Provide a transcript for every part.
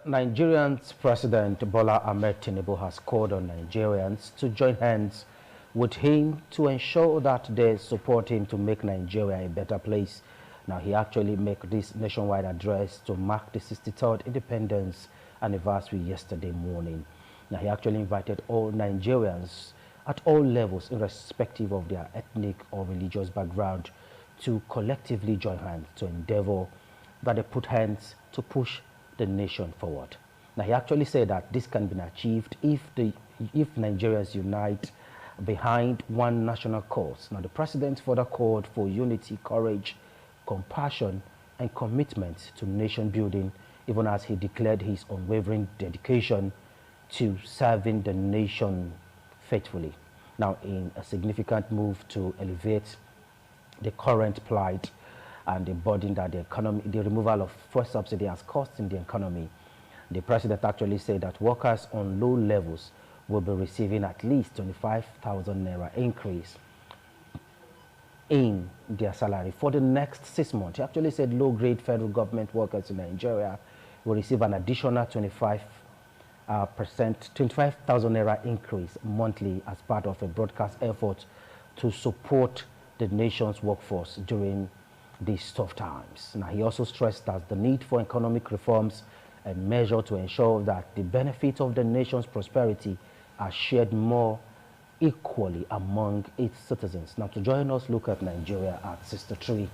Nigerian's President Bola Ahmed Tinubu has called on Nigerians to join hands with him to ensure that they support him to make Nigeria a better place. Now, he actually made this nationwide address to mark the 63rd independence anniversary yesterday morning. Now, he actually invited all Nigerians at all levels, irrespective of their ethnic or religious background, to collectively join hands to endeavor that they put hands to push the nation forward. Now, he actually said that this can be achieved if Nigerians unite behind one national cause. Now, the president further called for unity, courage, compassion, and commitment to nation building, even as he declared his unwavering dedication to serving the nation faithfully. Now, in a significant move to elevate the current plight and the burden that the removal of fuel subsidy has caused in the economy, the president actually said that workers on low levels will be receiving at least 25,000 naira increase in their salary for the next 6 months. He actually said low-grade federal government workers in Nigeria will receive an additional 25,000 naira increase monthly as part of a broadcast effort to support the nation's workforce during these tough times. Now, he also stressed that the need for economic reforms and measures to ensure that the benefits of the nation's prosperity are shared more equally among its citizens. Now, to join us, look at Nigeria at 63.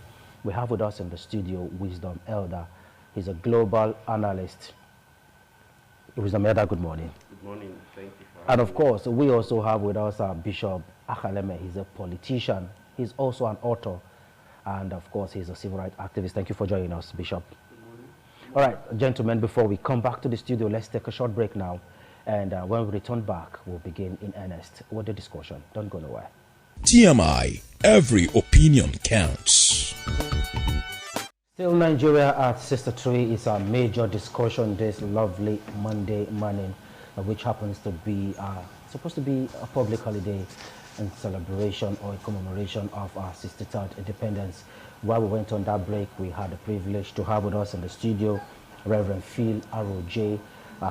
We have with us in the studio Wisdom Elder. He's a global analyst. Wisdom Elder, good morning. Good morning. Thank you for And of course, we also have with us Bishop Akhaleme. He's a politician. He's also an author. And of course, he's a civil rights activist. Thank you for joining us, Bishop. Good morning. All right, gentlemen, before we come back to the studio, let's take a short break now. And when we return back, we'll begin in earnest with the discussion. Don't go nowhere. TMI, every opinion counts. Still Nigeria at 63 is a major discussion this lovely Monday morning, which happens to be supposed to be a public holiday in celebration or a commemoration of our 63rd independence. While we went on that break, we had the privilege to have with us in the studio Reverend Phil Aroj.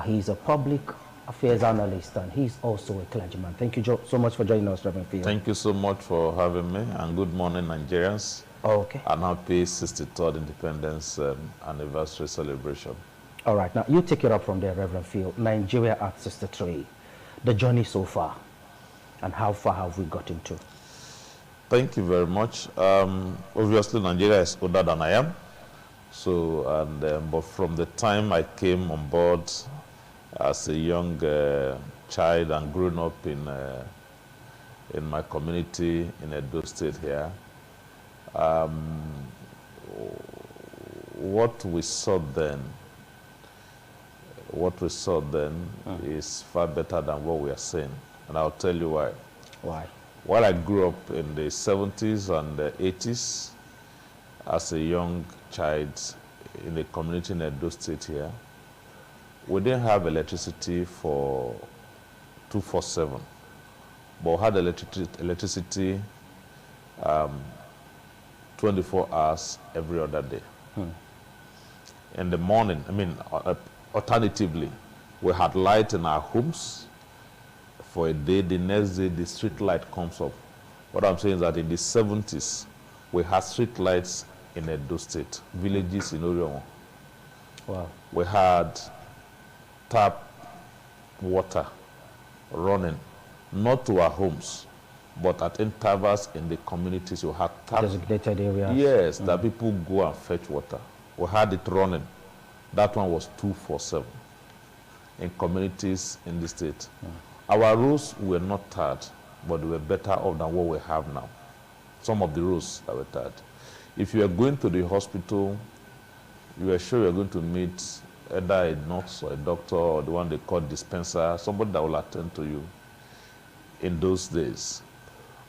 He's a public affairs analyst and he's also a clergyman. Thank you so much for joining us, Reverend Phil. Thank you so much for having me, and good morning, Nigerians. Okay. And happy 63rd independence anniversary celebration. All right, now you take it up from there, Reverend Phil. Nigeria at 63, the journey so far, and how far have we gotten to? Thank you very much. Obviously, Nigeria is older than I am. So, but from the time I came on board as a young child and grown up in my community in Edo State here, what we saw then is far better than what we are seeing, and I'll tell you why. Why? While I grew up in the 70s and the 80s as a young child in the community in Edo State here, we didn't have electricity for 24/7, but we had electricity 24 hours every other day. In the morning, alternatively, we had light in our homes for a day. The next day, the street light comes up. What I'm saying is that in the 70s, we had street lights in Edo State, villages in Orion. Wow. We had tap water running, not to our homes, but at intervals in the communities. You had tap. Designated areas. Yes, that people go and fetch water. We had it running. That one was 24/7 in communities in the state. Our roads were not tarred, but they were better off than what we have now. Some of the roads that were tarred. If you are going to the hospital, you are sure you are going to meet either a nurse or a doctor or the one they call dispenser, somebody that will attend to you in those days.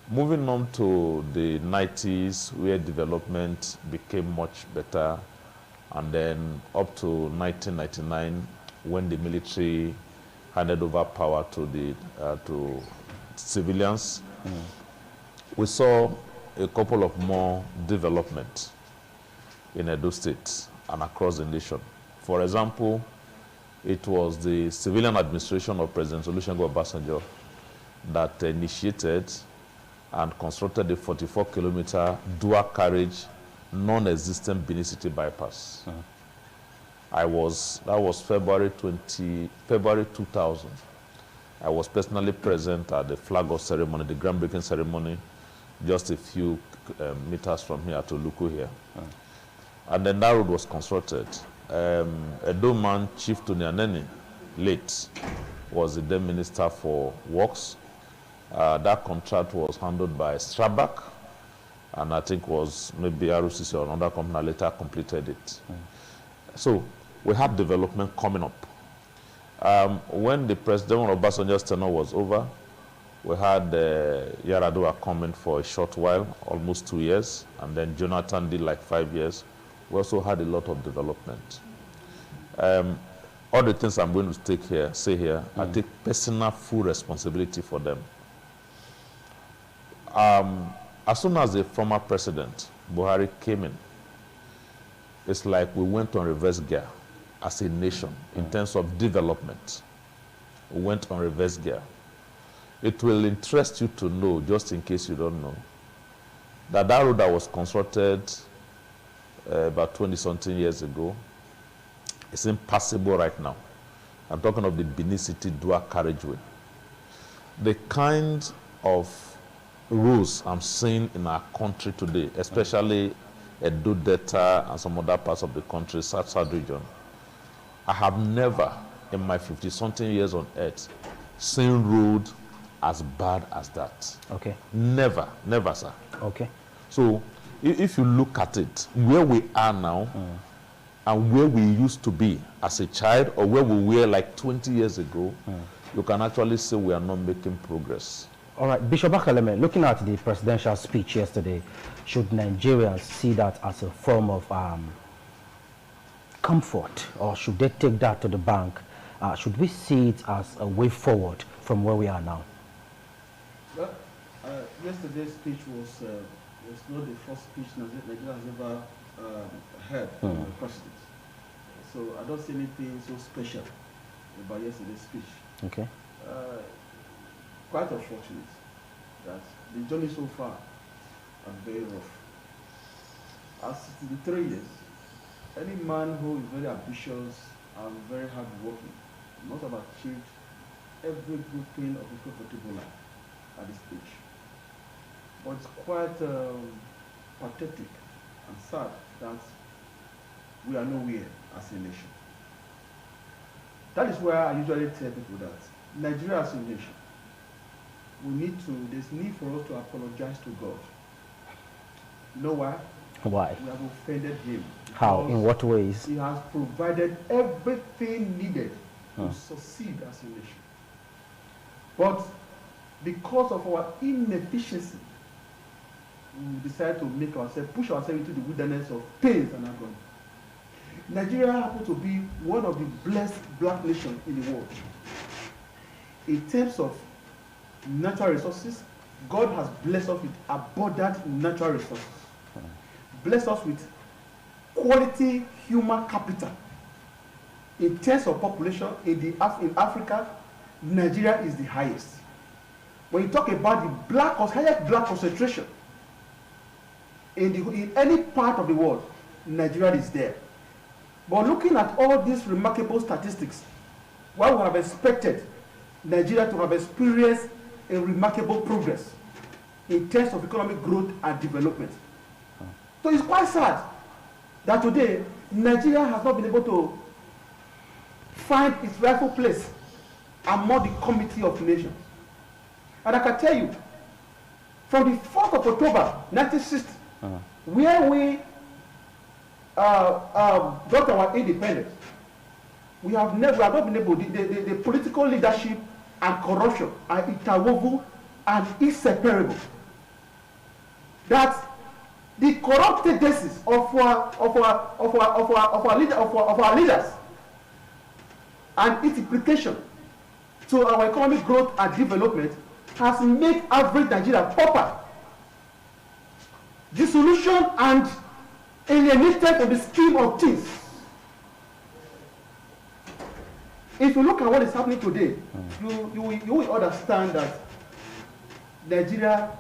Moving on to the 90s, where development became much better, and then up to 1999, when the military handed over power to the civilians, we saw a couple of more development in Edo State and across the nation. For example, It was the civilian administration of President Olusegun Obasanjo that initiated and constructed the 44-kilometer dual carriage, non-existent Benin City bypass. That was February 2000. I was personally present at the flag off ceremony, the groundbreaking ceremony, just a few meters from here to Luku here. And then that road was constructed. Edo man, Chief Tony Aneni, late, was the then Minister for Works. That contract was handled by Strabag, and I think was maybe ROCC or another company later completed it. So we have development coming up. When the President Obasanjo's tenure was over, we had Yaradua coming for a short while, almost 2 years, and then Jonathan did like 5 years. We also had a lot of development. All the things I'm going to say here, I take personal full responsibility for them. As soon as the former president, Buhari, came in, it's like we went on reverse gear as a nation in terms of development. We went on reverse gear. It will interest you to know, just in case you don't know, that that road that was constructed about 20-something years ago is impassable right now. I'm talking of the Benin City dual carriageway. The kind of roads I'm seeing in our country today, especially Edo Delta and some other parts of the country, South region, I have never, in my 50-something years on earth, seen road as bad as that. Okay. Never, never, sir. Okay. So if you look at it, where we are now and where we used to be as a child, or where we were like 20 years ago, you can actually say we are not making progress. All right, Bishop Akaleme, looking at the presidential speech yesterday, should Nigerians see that as a form of comfort, or should they take that to the bank? Should we see it as a way forward from where we are now? Well, yesterday's speech was not the first speech Nigeria has ever heard from the president. So I don't see anything so special about yesterday's speech. Okay. Quite unfortunate that the journey so far is very rough. At 63 years, any man who is very ambitious and very hardworking must have achieved every good thing of a comfortable life at this age. But it's quite pathetic and sad that we are nowhere as a nation. That is why I usually tell people that Nigeria as a nation, there's need for us to apologize to God. You know why? Why? We have offended him. How? In what ways? He has provided everything needed to succeed as a nation. But because of our inefficiency, we decide to push ourselves into the wilderness of pains and agony. Nigeria happens to be one of the blessed black nations in the world. In terms of natural resources, God has blessed us with abundant natural resources. Blessed us with quality human capital. In terms of population, in Africa, Nigeria is the highest. When you talk about the highest black concentration in any part of the world, Nigeria is there. But looking at all these remarkable statistics, while we have expected Nigeria to have experienced a remarkable progress in terms of economic growth and development. So it's quite sad that today Nigeria has not been able to find its rightful place among the Committee of Nations. And I can tell you, from the 4th of October 1960, where we got our independence, we have not been able, the political leadership and corruption are interwoven and inseparable. That the corrupt tendencies of our leaders and its implication to our economic growth and development has made average Nigeria pauper, disillusioned and alienated from the scheme of things. If you look at what is happening today, you will understand that Nigeria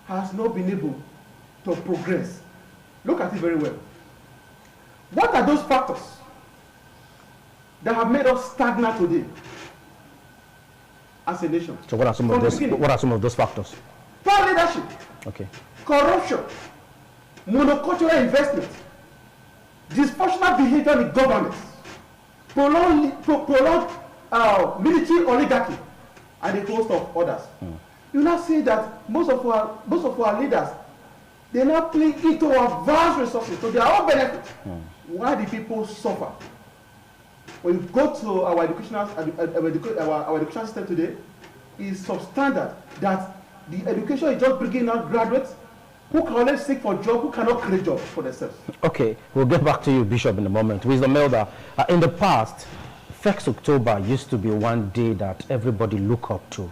has not been able to progress. Look at it very well. What are those factors that have made us stagnant today as a nation? So what are some of those? What are some of those factors? Poor leadership, Okay. corruption, monocultural investment, dysfunctional behavior in government, prolonged military oligarchy, and a host of others. You now see that most of our leaders, they now play into our vast resources to their own benefit. Why do people suffer? When you go to our educational system today, is substandard, that the education is just bringing out graduates who can only seek for jobs, who cannot create jobs for themselves. Okay, we'll get back to you, Bishop, in a moment. Wisdom Elder, in the past, 1st October used to be one day that everybody look up to.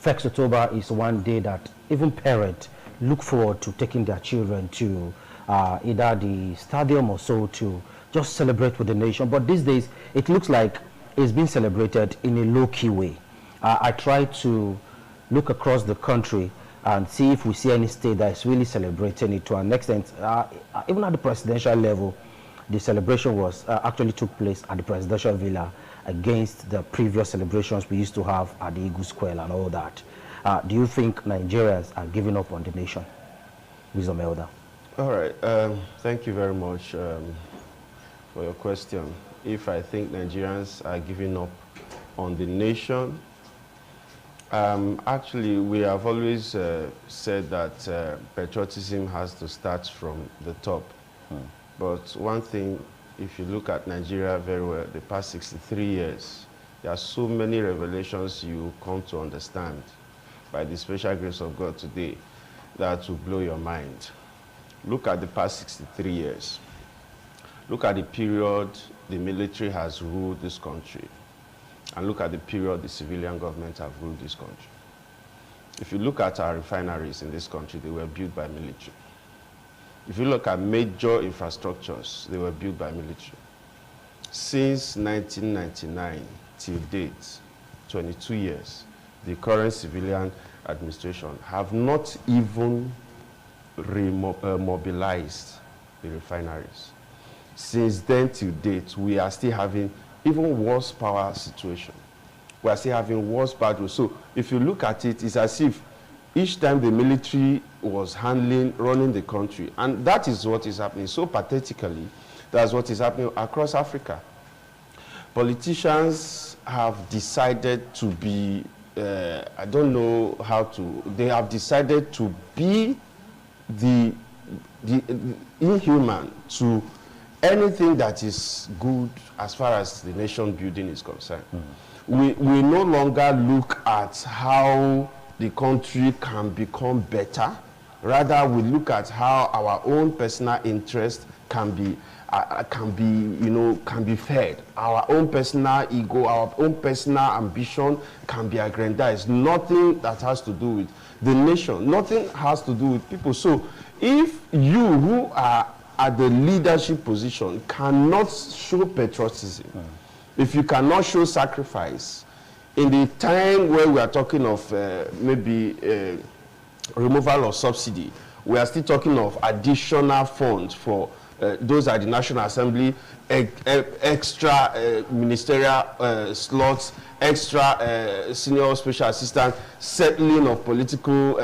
1st October is one day that even parents look forward to taking their children to either the stadium or so to just celebrate with the nation. But these days, it looks like it's being celebrated in a low-key way. I try to look across the country and see if we see any state that is really celebrating it to an extent. Even at the presidential level, the celebration was actually took place at the presidential villa against the previous celebrations we used to have at the Eagle Square and all that. Do you think Nigerians are giving up on the nation? Wisdom Elder. All right. Thank you very much for your question. If I think Nigerians are giving up on the nation, actually, we have always said that patriotism has to start from the top. But one thing, if you look at Nigeria very well, the past 63 years, there are so many revelations you come to understand by the special grace of God today that will blow your mind. Look at the past 63 years. Look at the period the military has ruled this country. And look at the period the civilian government have ruled this country. If you look at our refineries in this country, they were built by military. If you look at major infrastructures, they were built by military. Since 1999 till date, 22 years, the current civilian administration have not even mobilized the refineries. Since then till date, we are still having even worse power situation. We are still having worse power. So if you look at it, it's as if each time the military was running the country, and that is what is happening. So pathetically, that's what is happening across Africa. Politicians have decided to be, I don't know how to, they have decided to be the inhuman to anything that is good as far as the nation building is concerned. We no longer look at how the country can become better. Rather, we look at how our own personal interest can be fed. Our own personal ego, our own personal ambition can be aggrandized. Nothing that has to do with the nation. Nothing has to do with people. So if you who are at the leadership position cannot show patriotism, if you cannot show sacrifice, in the time where we are talking of maybe removal of subsidy, we are still talking of additional funds for those at the National Assembly, extra ministerial slots, extra senior special assistant, settling of political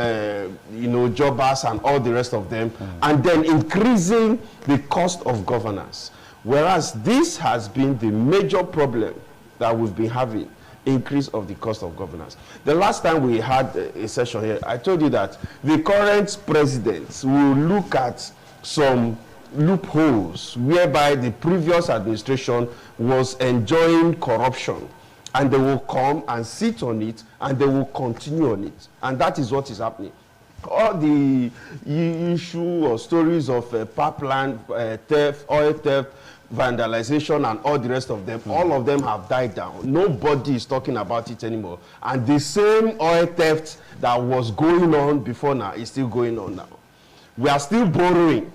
jobbers and all the rest of them, and then increasing the cost of governance. Whereas this has been the major problem that we've been having, increase of the cost of governance. The last time we had a session here, I told you that the current president will look at some loopholes whereby the previous administration was enjoying corruption, and they will come and sit on it and they will continue on it, and that is what is happening. All the issue or stories of pipeline theft, oil theft, vandalization and all the rest of them, all of them have died down. Nobody is talking about it anymore. And the same oil theft that was going on before now is still going on now. We are still borrowing.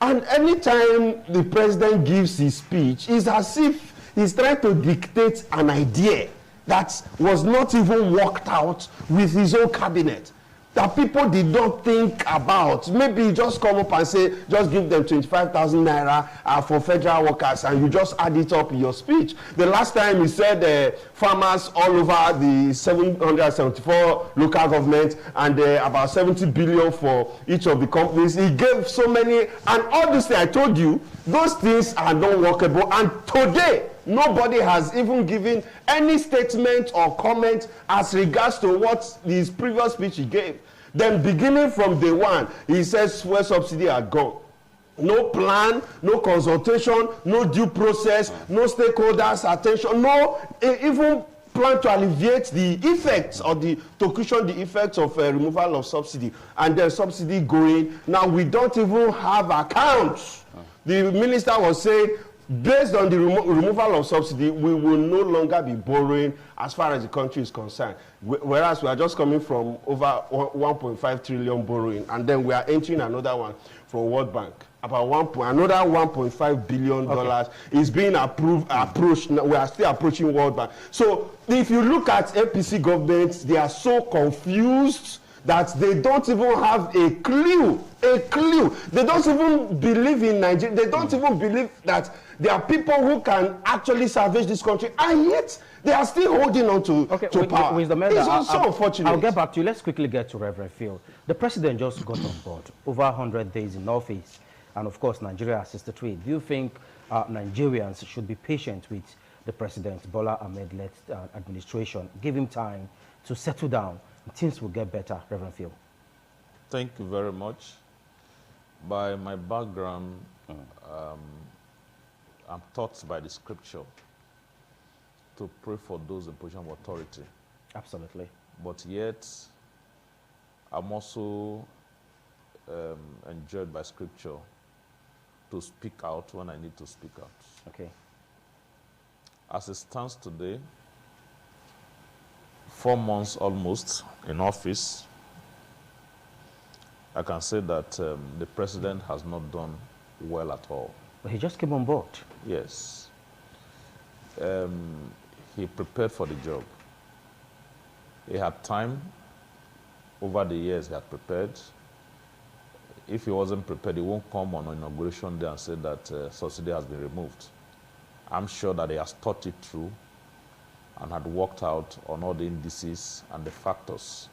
And anytime the president gives his speech, it's as if He's trying to dictate an idea that was not even worked out with his own cabinet, that people did not think about. Maybe you just come up and say, just give them 25,000 naira for federal workers, and you just add it up in your speech. The last time he said farmers all over the 774 local governments and about 70 billion for each of the companies. He gave so many, and all these things I told you, those things are not workable. And today, nobody has even given any statement or comment as regards to what his previous speech he gave. Then beginning from day one, he says fuel subsidy are gone. No plan, no consultation, no due process, no stakeholders' attention, no even plan to alleviate the effects or to cushion the effects of removal of subsidy. And then subsidy going. Now we don't even have accounts. The minister was saying, based on the removal of subsidy, we will no longer be borrowing as far as the country is concerned. Whereas we are just coming from over 1.5 trillion borrowing, and then we are entering another one from World Bank. About another $1.5 billion is being approached. We are still approaching World Bank. So if you look at APC governments, they are so confused that they don't even have a clue. They don't even believe in Nigeria. They don't even believe that there are people who can actually salvage this country, and yet they are still holding on to power. With the it's so unfortunate. I'll get back to you. Let's quickly get to Reverend Phil. The president just got on board, over 100 days in office, and of course, Nigeria has 63. Do you think Nigerians should be patient with the president, Bola Ahmed-led administration? Give him time to settle down. Things will get better, Reverend Phil. Thank you very much. By my background, I'm taught by the scripture to pray for those in position of authority. Absolutely. But yet, I'm also enjoyed by scripture to speak out when I need to speak out. Okay. As it stands today, 4 months almost in office, I can say that the president has not done well at all. But he just came on board. Yes. He prepared for the job. He had time. Over the years, he had prepared. If he wasn't prepared, he won't come on inauguration day and say that subsidy has been removed. I'm sure that he has thought it through and had worked out on all the indices and the factors.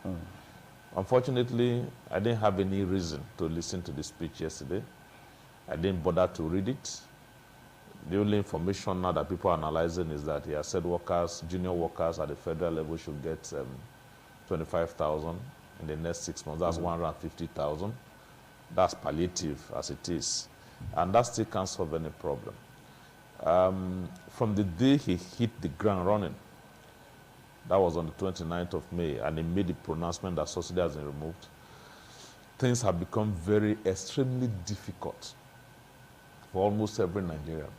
Unfortunately, I didn't have any reason to listen to the speech yesterday. I didn't bother to read it. The only information now that people are analyzing is that he has said workers, junior workers at the federal level should get 25,000 in the next 6 months. That's 150,000. That's palliative as it is. And that still can't solve any problem. From the day he hit the ground running, that was on the 29th of May, and he made the pronouncement that subsidy has been removed, things have become extremely difficult for almost every Nigerian.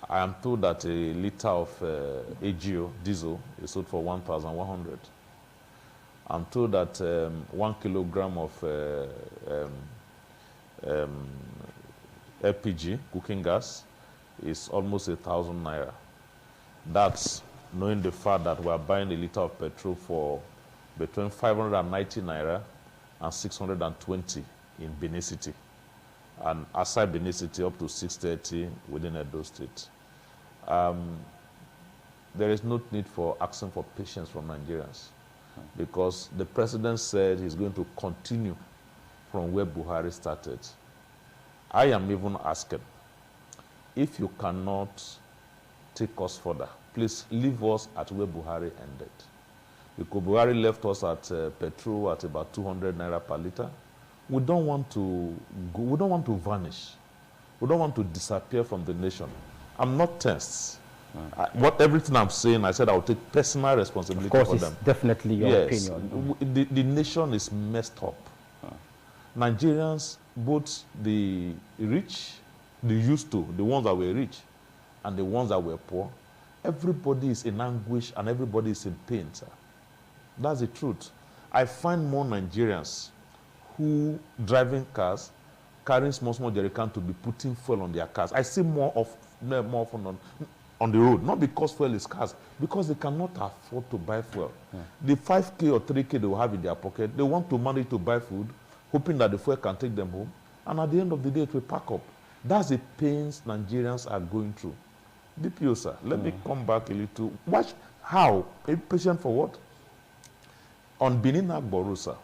I am told that a liter of AGO, diesel, is sold for 1,100. I'm told that 1 kilogram of LPG, cooking gas, is almost 1,000 naira. That's knowing the fact that we are buying a liter of petrol for between 590 naira and 620 in Benin City. And outside Benin City, up to 630 within Edo State. There is no need for asking for patience from Nigerians, because the president said he's going to continue from where Buhari started. I am even asking, if you cannot take us further, please leave us at where Buhari ended. Because Buhari left us at petrol at about 200 naira per liter. We don't want to go, we don't want to vanish. We don't want to disappear from the nation. I'm not tense. Everything I'm saying, I said I will take personal responsibility for them. Of course, it's definitely your opinion. The nation is messed up. Nigerians, both the rich, the used to, the ones that were rich, and the ones that were poor, everybody is in anguish and everybody is in pain, sir. That's the truth. I find more Nigerians who driving cars, carrying small jerrycan to be putting fuel on their cars. I see more often on. on the road, not because fuel is scarce, because they cannot afford to buy fuel. The 5K or 3K they will have in their pocket, they want to manage to buy food, hoping that the fuel can take them home, and at the end of the day, it will pack up. That's the pains Nigerians are going through. DPO, sir, let me come back a little. Watch how? A patient for what? On Benin Agboru, sir,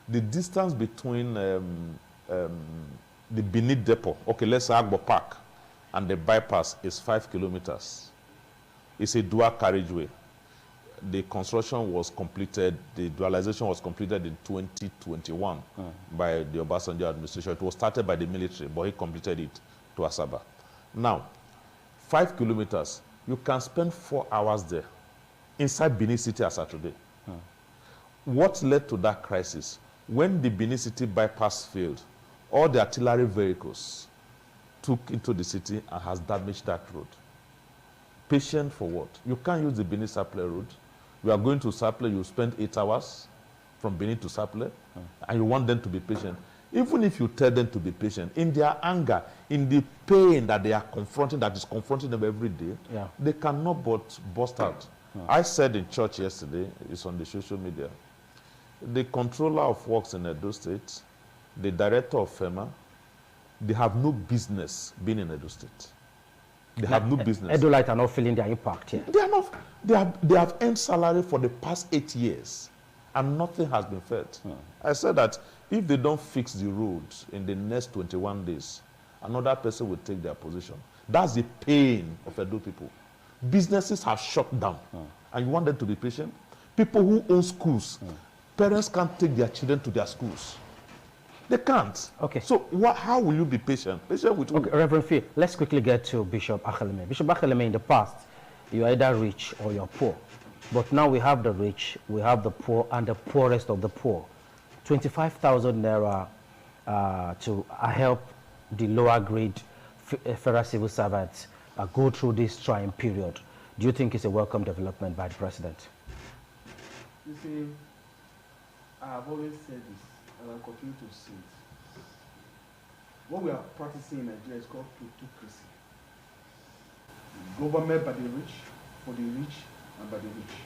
the distance between the Benin depot, okay, let's say Agbo Park, and the bypass is 5 kilometers. It's a dual carriageway. The construction was completed, the dualization was completed in 2021 by the Obasanjo administration. It was started by the military, but he completed it to Asaba. Now, 5 kilometers, you can spend 4 hours there inside Benin City as of today. What led to that crisis? When the Benin City bypass failed, all the artillery vehicles took into the city and has damaged that road. Patient for what? You can't use the Benin Saple road. You are going to Saple, you spend 8 hours from Benin to Saple, and you want them to be patient. Even if you tell them to be patient, in their anger, in the pain that they are confronting, that is confronting them every day, they cannot but burst out. I said in church yesterday, it's on the social media, the controller of works in Edo State, the director of FEMA, they have no business being in Edo State. They have no business. Edolite are not feeling their impact here. They are not. They have earned salary for the past 8 years, and nothing has been felt. I said that if they don't fix the roads in the next 21 days, another person will take their position. That's the pain of Edo people. Businesses have shut down, and you want them to be patient? People who own schools, parents can't take their children to their schools. They can't. Okay. So how will you be patient? Patient with who? Okay, Reverend Phil, let's quickly get to Bishop Akheleme. Bishop Akheleme, in the past, you're either rich or you're poor. But now we have the rich, we have the poor, and the poorest of the poor. 25,000 naira to help the lower grade federal civil servants go through this trying period. Do you think it's a welcome development by the president? You see, I have always said this, and I'll continue to say it. What we are practicing in Nigeria is called plutocracy. Government by the rich, for the rich, and by the rich.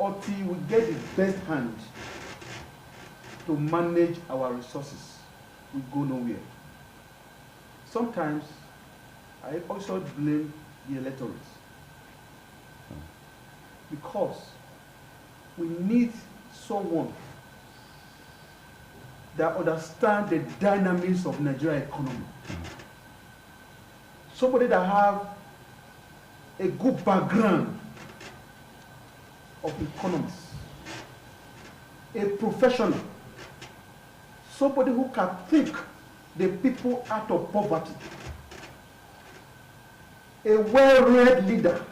Until we get the best hand to manage our resources, we go nowhere. Sometimes, I also blame the electorate. Because we need someone that understands the dynamics of Nigerian economy. Somebody that have a good background of economics. A professional. Somebody who can think the people out of poverty. A well-read leader.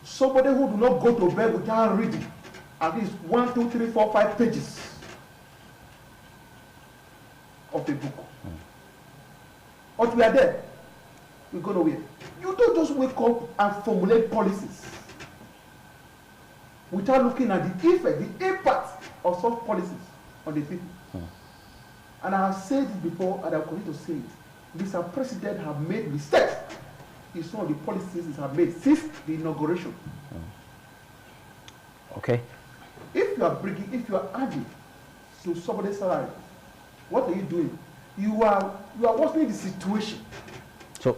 Somebody who do not go to bed without reading at least 1, 2, 3, 4, 5 pages of the book. Once we are there, we go nowhere. You don't just wake up and formulate policies without looking at the effect, the impact of such policies on the people. And I have said it before, and I will continue to say it. Mr. President have made mistakes in some of the policies he has made since the inauguration. Okay. If you are adding to somebody's salary, what are you doing? You are worsening the situation. So,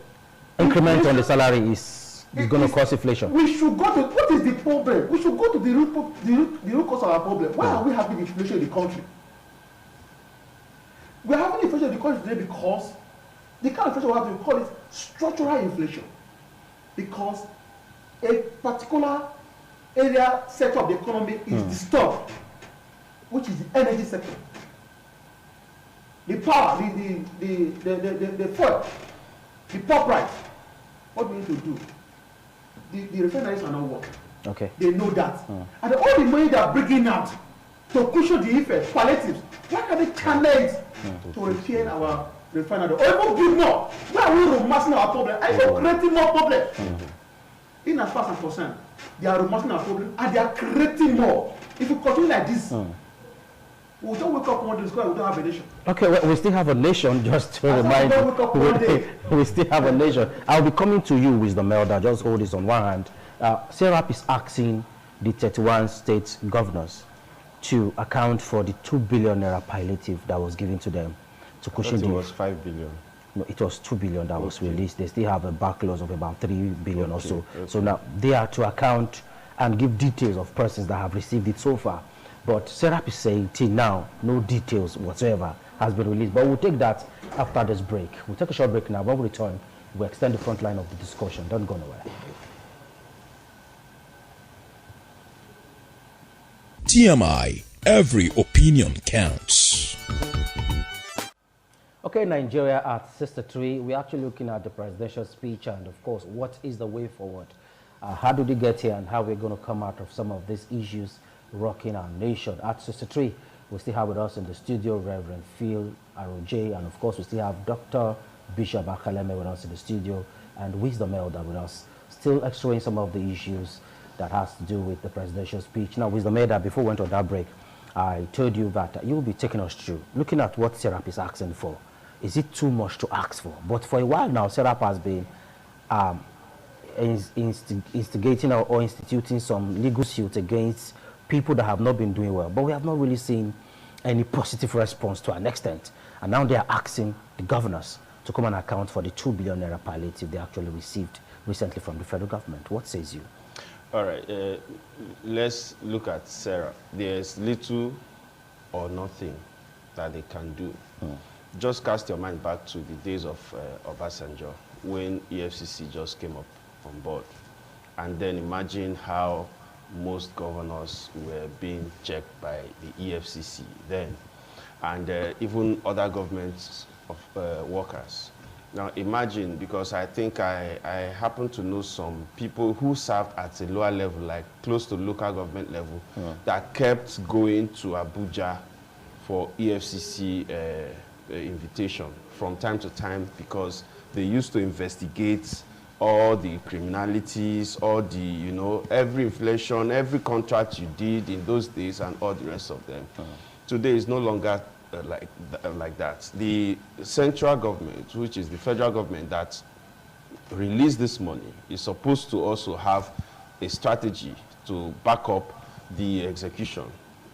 increment on the salary is going to cause inflation. We should go to, what is the problem? We should go to the root cause of our problem. Why are we having inflation in the country? We are having inflation in the country today because the kind of inflation we have, we call it structural inflation. Because a particular area sector of the economy is disturbed, which is the energy sector. The power, the fuel, the power price. What we need to do? The refineries are not working. Okay. They know that. And all the money they are bringing out to cushion the effect, palliatives, why can't they channel it to repair our refinery? Or even give more. Why are we romancing our problem? Are you creating more problem? In as far as I'm concerned, they are romancing our problem and they are creating more. If you continue like this, We don't wake up one day because we don't have a nation. Okay, well, we still have a nation, just to I remind thought we don't wake up one day. we still have a nation. I'll be coming to you, Wisdom Elder. Just hold this on one hand. Serap is asking the 31 state governors to account for the 2 billion naira palliative that was given to them to cushion It the... was 5 billion. No, it was 2 billion that was released. They still have a backlog of about 3 billion or so. So now they are to account and give details of persons that have received it so far. But Serap is saying till now, no details whatsoever has been released. But we'll take that after this break. We'll take a short break now. When we return, we'll extend the front line of the discussion. Don't go nowhere. TMI, every opinion counts. Okay, Nigeria at 63. We're actually looking at the presidential speech and, of course, what is the way forward? How did we get here and how we're going to come out of some of these issues rocking our nation? At 63, we still have with us in the studio Reverend Phil Arojay, and, of course, we still have Dr. Bishop Akaleme with us in the studio and Wisdom Elder with us, still exploring some of the issues that has to do with the presidential speech. Now, Wisdom Elder, before we went on that break, I told you that you will be taking us through, looking at what Serap is asking for. Is it too much to ask for? But for a while now, Serap has been instigating or instituting some legal suits against people that have not been doing well. But we have not really seen any positive response to an extent. And now they are asking the governors to come and account for the 2 billion naira palliative they actually received recently from the federal government. What says you? All right, let's look at Sarah. There's little or nothing that they can do. Just cast your mind back to the days of Obasanjo, when EFCC just came up on board. And then imagine how most governors were being checked by the EFCC then, and even other governments of workers. Now imagine, because I think I happen to know some people who served at a lower level, like close to local government level, that kept going to Abuja for EFCC invitation from time to time, because they used to investigate all the criminalities, all the, you know, every inflation, every contract you did in those days and all the rest of them. Today is no longer like that. The central government, which is the federal government that released this money, is supposed to also have a strategy to back up the execution.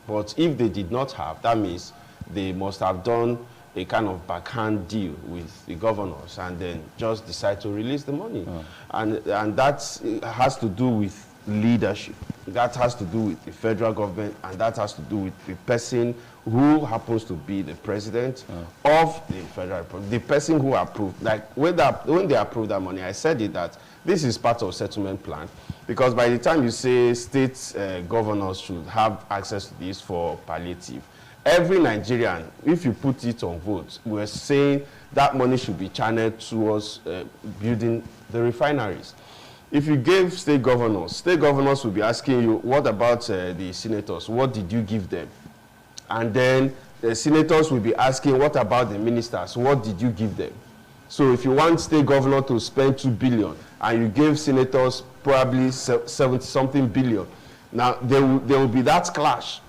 But if they did not have, that means they must have done a kind of backhand deal with the governors and then just decide to release the money. And that has to do with leadership. That has to do with the federal government, and that has to do with the person who happens to be the president of the federal republic, the person who approved. Like when they approved that money, I said it that this is part of settlement plan, because by the time you say state governors should have access to this for palliative, every Nigerian, if you put it on votes, we're saying that money should be channeled towards building the refineries. If you gave state governors will be asking you, what about the senators? What did you give them? And then the senators will be asking, what about the ministers? What did you give them? So if you want state governor to spend 2 billion and you gave senators probably 70-something billion, now there will be that clash,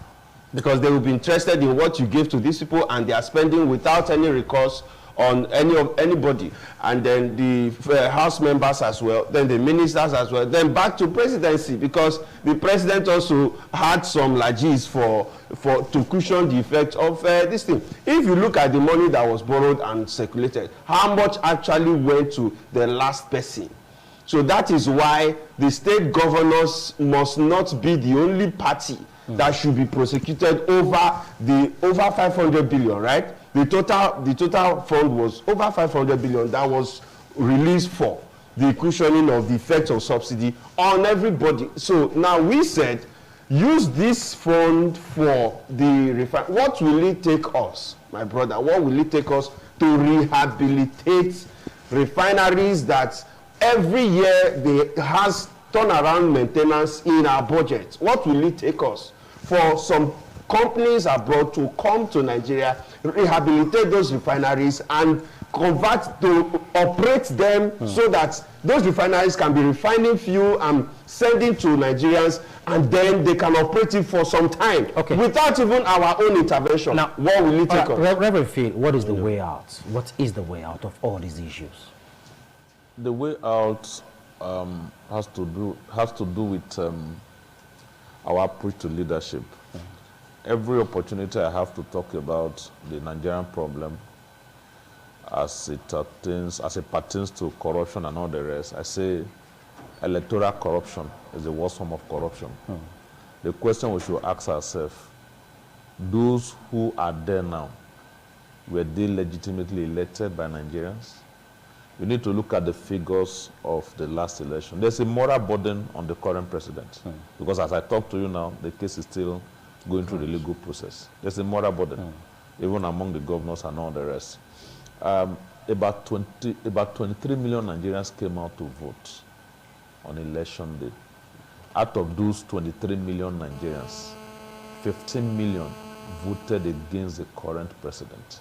because they will be interested in what you gave to these people, and they are spending without any recourse on anybody. And then the House members as well, then the ministers as well, then back to presidency, because the president also had some largesse to cushion the effect of this thing. If you look at the money that was borrowed and circulated, how much actually went to the last person? So that is why the state governors must not be the only party that should be prosecuted over 500 billion, right? The total fund was over 500 billion that was released for the cushioning of the effects of subsidy on everybody. So now we said, use this fund for the refinery. What will it take us, my brother? What will it take us to rehabilitate refineries that every year they has turnaround maintenance in our budget? What will it take us for some companies abroad to come to Nigeria, rehabilitate those refineries, and convert to operate them so that those refineries can be refining fuel and sending to Nigerians, and then they can operate it for some time without even our own intervention. Now, what will it take us? Reverend Phil, what is the way out? What is the way out of all these issues? The way out has to do with our approach to leadership. Every opportunity I have to talk about the Nigerian problem as it pertains to corruption and all the rest, I say electoral corruption is the worst form of corruption. The question we should ask ourselves, those who are there now, were they legitimately elected by Nigerians? You need to look at the figures of the last election. There's a moral burden on the current president, because as I talk to you now, the case is still going through the legal process. There's a moral burden, even among the governors and all the rest. About 23 million Nigerians came out to vote on election day. Out of those 23 million Nigerians, 15 million voted against the current president.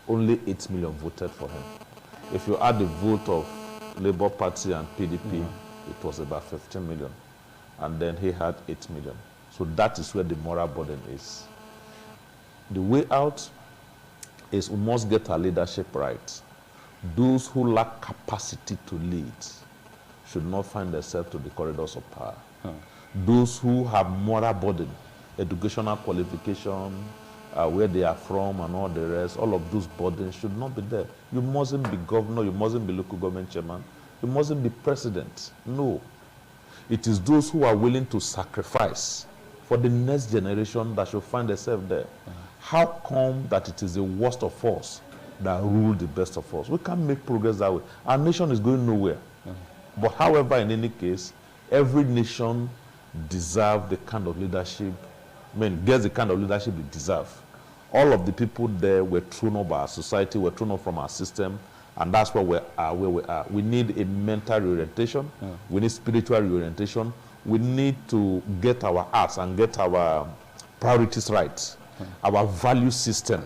Only 8 million voted for him. If you add the vote of Labour Party and PDP, it was about 15 million. And then he had 8 million. So that is where the moral burden is. The way out is we must get our leadership right. Those who lack capacity to lead should not find themselves to the corridors of power. Those who have moral burden, educational qualification, where they are from and all the rest, all of those burdens should not be there. You mustn't be governor, you mustn't be local government chairman, you mustn't be president. No. It is those who are willing to sacrifice for the next generation that should find themselves there. How come that it is the worst of us that rule the best of us? We can't make progress that way. Our nation is going nowhere. But however, in any case, every nation deserves the kind of leadership, gets the kind of leadership it deserves. All of the people there were thrown up by our society, were thrown up from our system, and that's where we are. We need a mental reorientation. We need spiritual reorientation. We need to get our arts and get our priorities right, our value system,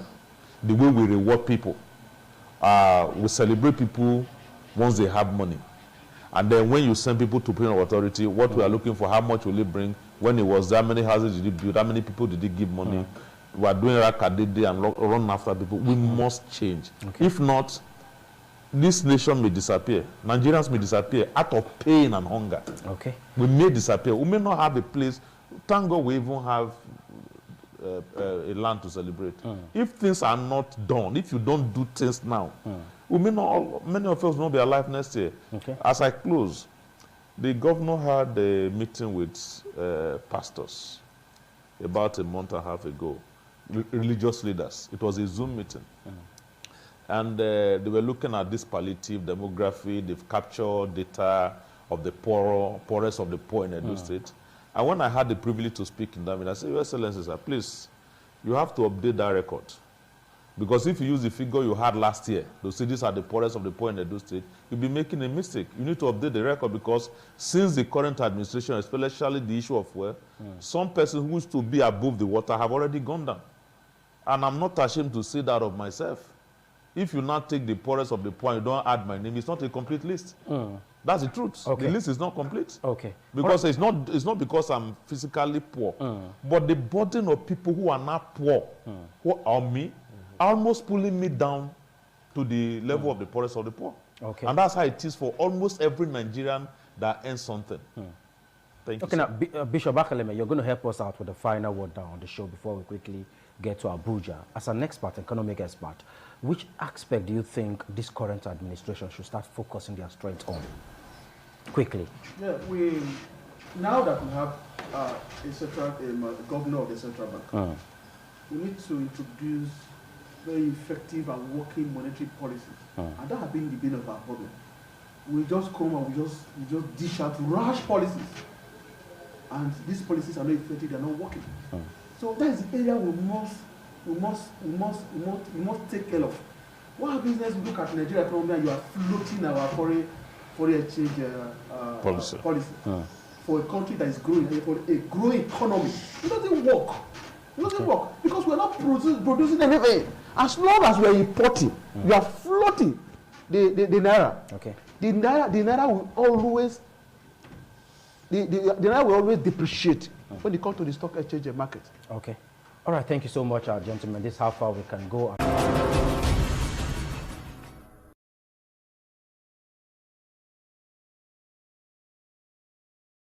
the way we reward people. We celebrate people once they have money. And then when you send people to prison of authority, what we are looking for, how much will it bring? When it was, how many houses did you build? How many people did you give money? We are doing rakadede and run after people. We must change. If not, this nation may disappear. Nigerians may disappear out of pain and hunger. We may disappear. We may not have a place. Thank God we even have a land to celebrate. If things are not done, if you don't do things now, we may not, many of us will not be alive next year. As I close, the governor had a meeting with pastors about a month and a half ago, religious leaders. It was a Zoom meeting. And they were looking at this palliative demography. They've captured data of the poorest of the poor in Edo State. And when I had the privilege to speak in that meeting, I said, Your Excellency, sir, please, you have to update that record. Because if you use the figure you had last year, to say these are the poorest of the poor in Edo State, you'll be making a mistake. You need to update the record, because since the current administration, especially the issue of wealth, some persons who used to be above the water have already gone down. And I'm not ashamed to say that of myself. If you now take the poorest of the poor and you don't add my name, it's not a complete list. That's the truth. The list is not complete. Because it's not because I'm physically poor, but the burden of people who are not poor, who are me, almost pulling me down to the level of the poorest of the poor. And that's how it is for almost every Nigerian that earns something. Thank you. Now, Bishop Akeleme, you're going to help us out with the final word down on the show before we quickly get to Abuja. As an expert, economic expert, which aspect do you think this current administration should start focusing their strength on? Quickly. Yeah, now that we have a governor of the central bank, we need to introduce very effective and working monetary policies. And that has been the bane of our problem. We just come and we just dish out rash policies. And these policies are not effective, they are not working. So that is the area we must take care of. What happens is we look at Nigeria economy and you are floating our foreign exchange policy for a country that is growing, for a growing economy. It doesn't work. It doesn't work because we're not producing anything. As long as we are importing, we are floating the naira. Okay. The naira will always the naira will always depreciate when it comes to the stock exchange market. Okay. All right. Thank you so much, gentlemen. This is how far we can go.